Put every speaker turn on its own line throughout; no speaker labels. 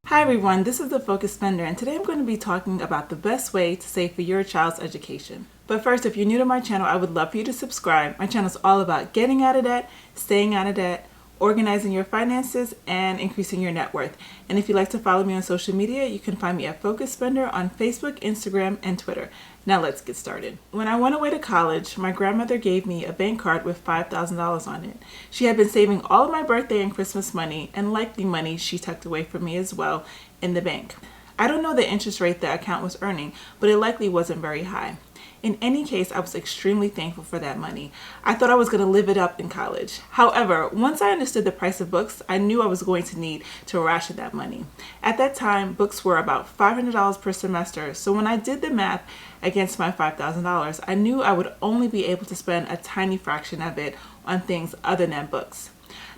Hi everyone, this is the Focus Spender, and today I'm going to be talking about the best way to save for your child's education. But first, if you're new to my channel, I would love for you to subscribe. My channel is all about getting out of debt, staying out of debt, organizing your finances, and increasing your net worth. And if you'd like to follow me on social media, you can find me at Focus Spender on Facebook, Instagram, and Twitter. Now let's get started. When I went away to college, my grandmother gave me a bank card with $5,000 on it. She had been saving all of my birthday and Christmas money, and likely money she tucked away from me as well, in the bank. I don't know the interest rate the account was earning, but it likely wasn't very high. In any case, I was extremely thankful for that money. I thought I was going to live it up in college. However, once I understood the price of books, I knew I was going to need to ration that money. At that time, books were about $500 per semester, so when I did the math against my $5,000, I knew I would only be able to spend a tiny fraction of it on things other than books.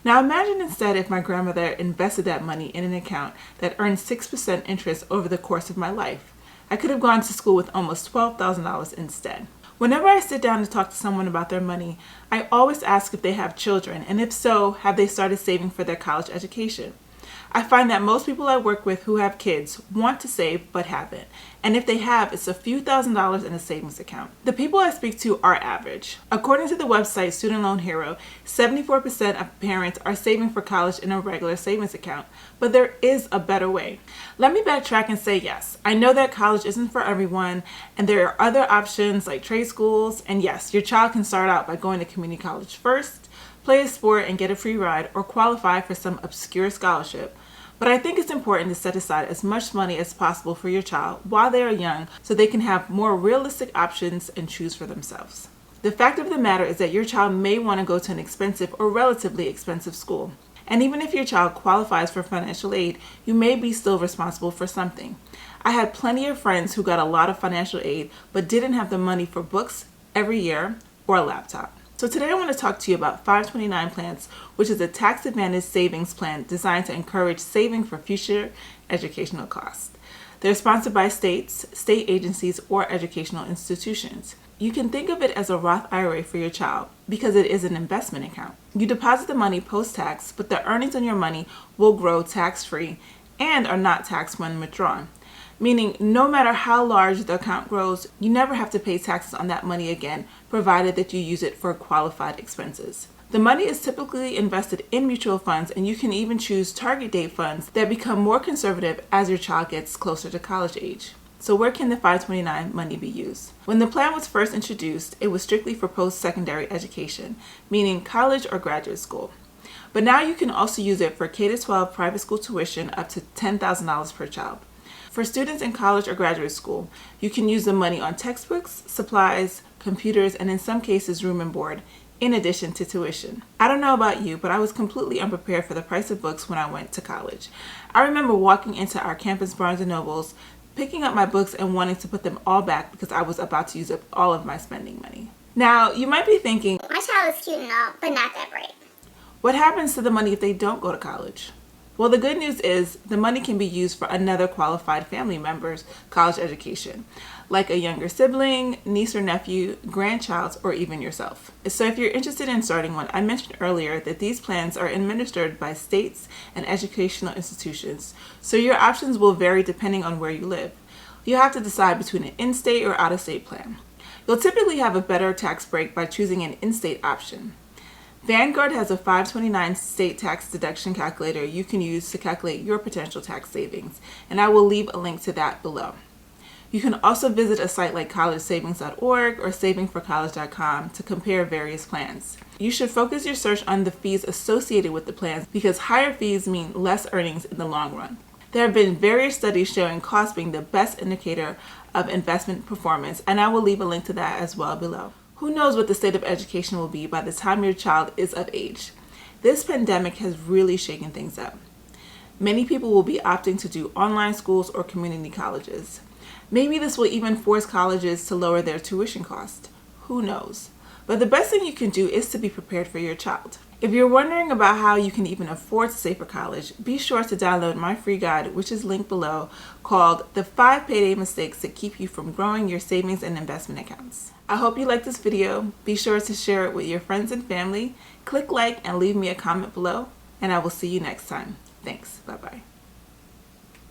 Now imagine instead if my grandmother invested that money in an account that earned 6% interest over the course of my life. I could have gone to school with almost $12,000 instead. Whenever I sit down to talk to someone about their money, I always ask if they have children, and if so, have they started saving for their college education? I find that most people I work with who have kids want to save but haven't. And if they have, it's a few $1,000s in a savings account. The people I speak to are average. According to the website Student Loan Hero, 74% of parents are saving for college in a regular savings account. But there is a better way. Let me backtrack and say yes, I know that college isn't for everyone, and there are other options like trade schools. And yes, your child can start out by going to community college first, play a sport and get a free ride, or qualify for some obscure scholarship. But I think it's important to set aside as much money as possible for your child while they are young so they can have more realistic options and choose for themselves. The fact of the matter is that your child may want to go to an expensive or relatively expensive school. And even if your child qualifies for financial aid, you may be still responsible for something. I had plenty of friends who got a lot of financial aid but didn't have the money for books every year or a laptop. So today I want to talk to you about 529 plans, which is a tax-advantaged savings plan designed to encourage saving for future educational costs. They're sponsored by states, state agencies, or educational institutions. You can think of it as a Roth IRA for your child because it is an investment account. You deposit the money post-tax, but the earnings on your money will grow tax-free and are not taxed when withdrawn. Meaning no matter how large the account grows, you never have to pay taxes on that money again, provided that you use it for qualified expenses. The money is typically invested in mutual funds, and you can even choose target date funds that become more conservative as your child gets closer to college age. So where can the 529 money be used? When the plan was first introduced, it was strictly for post-secondary education, meaning college or graduate school. But now you can also use it for K-12 private school tuition up to $10,000 per child. For students in college or graduate school, you can use the money on textbooks, supplies, computers, and in some cases room and board, in addition to tuition. I don't know about you, but I was completely unprepared for the price of books when I went to college. I remember walking into our campus Barnes & Nobles, picking up my books and wanting to put them all back because I was about to use up all of my spending money. Now, you might be thinking,
my child is cute and all, but not that bright.
What happens to the money if they don't go to college? Well, the good news is the money can be used for another qualified family member's college education, like a younger sibling, niece or nephew, grandchild, or even yourself. So if you're interested in starting one, I mentioned earlier that these plans are administered by states and educational institutions, so your options will vary depending on where you live. You have to decide between an in-state or out-of-state plan. You'll typically have a better tax break by choosing an in-state option. Vanguard has a 529 state tax deduction calculator you can use to calculate your potential tax savings, and I will leave a link to that below. You can also visit a site like collegesavings.org or savingforcollege.com to compare various plans. You should focus your search on the fees associated with the plans because higher fees mean less earnings in the long run. There have been various studies showing cost being the best indicator of investment performance, and I will leave a link to that as well below. Who knows what the state of education will be by the time your child is of age? This pandemic has really shaken things up. Many people will be opting to do online schools or community colleges. Maybe this will even force colleges to lower their tuition cost. Who knows? But the best thing you can do is to be prepared for your child. If you're wondering about how you can even afford to save for college, be sure to download my free guide, which is linked below, called The 5 Payday Mistakes That Keep You from Growing Your Savings and Investment Accounts. I hope you liked this video. Be sure to share it with your friends and family. Click like and leave me a comment below, and I will see you next time. Thanks. Bye-bye.